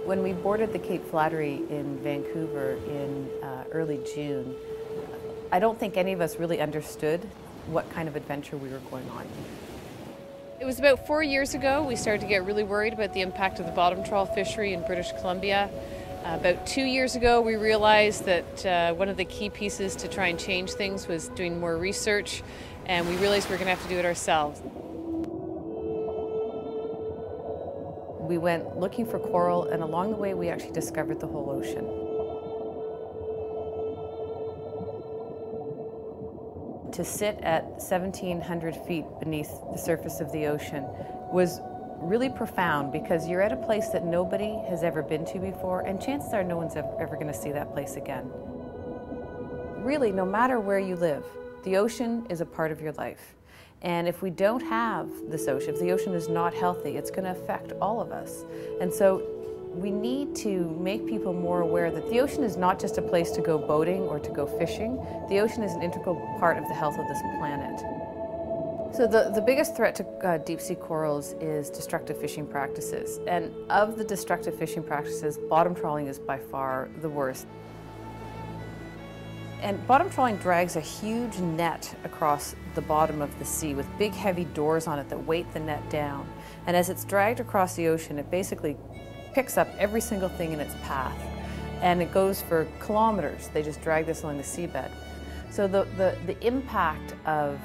When we boarded the Cape Flattery in Vancouver in early June, I don't think any of us really understood what kind of adventure we were going on. It was about 4 years ago we started to get really worried about the impact of the bottom trawl fishery in British Columbia. About 2 years ago we realized that one of the key pieces to try and change things was doing more research, and we realized we were going to have to do it ourselves. We went looking for coral, and along the way we actually discovered the whole ocean. To sit at 1,700 feet beneath the surface of the ocean was really profound, because you're at a place that nobody has ever been to before, and chances are no one's ever going to see that place again. Really, no matter where you live, the ocean is a part of your life. And if we don't have this ocean, if the ocean is not healthy, it's going to affect all of us. And so we need to make people more aware that the ocean is not just a place to go boating or to go fishing. The ocean is an integral part of the health of this planet. So the biggest threat to deep sea corals is destructive fishing practices. And of the destructive fishing practices, bottom trawling is by far the worst. And bottom trawling drags a huge net across the bottom of the sea with big heavy doors on it that weight the net down. And as it's dragged across the ocean, it basically picks up every single thing in its path. And it goes for kilometers. They just drag this along the seabed. So the impact of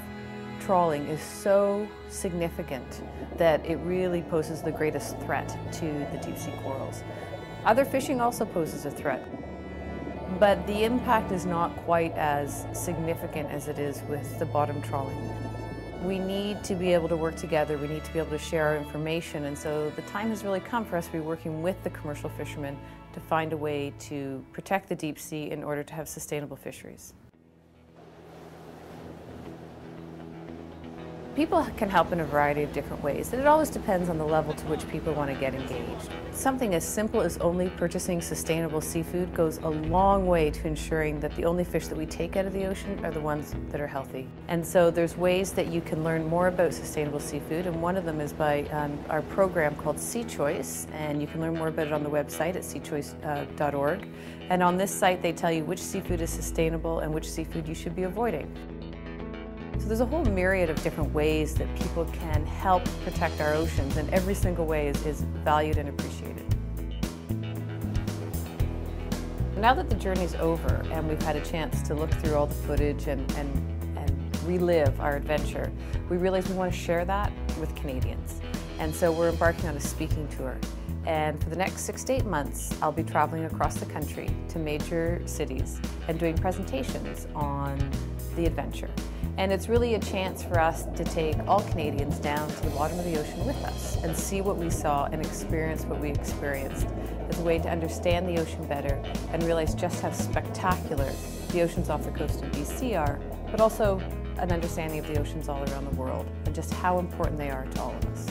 trawling is so significant that it really poses the greatest threat to the deep sea corals. Other fishing also poses a threat, but the impact is not quite as significant as it is with the bottom trawling. We need to be able to work together, we need to be able to share our information, and so the time has really come for us to be working with the commercial fishermen to find a way to protect the deep sea in order to have sustainable fisheries. People can help in a variety of different ways, and it always depends on the level to which people want to get engaged. Something as simple as only purchasing sustainable seafood goes a long way to ensuring that the only fish that we take out of the ocean are the ones that are healthy. And so there's ways that you can learn more about sustainable seafood, and one of them is by our program called Sea Choice, and you can learn more about it on the website at seachoice.org. And on this site they tell you which seafood is sustainable and which seafood you should be avoiding. So there's a whole myriad of different ways that people can help protect our oceans, and every single way is valued and appreciated. Now that the journey's over and we've had a chance to look through all the footage and relive our adventure, we realize we want to share that with Canadians. And so we're embarking on a speaking tour. And for the next 6 to 8 months, I'll be traveling across the country to major cities and doing presentations on the adventure. And it's really a chance for us to take all Canadians down to the bottom of the ocean with us and see what we saw and experience what we experienced, as a way to understand the ocean better and realize just how spectacular the oceans off the coast of BC are, but also an understanding of the oceans all around the world and just how important they are to all of us.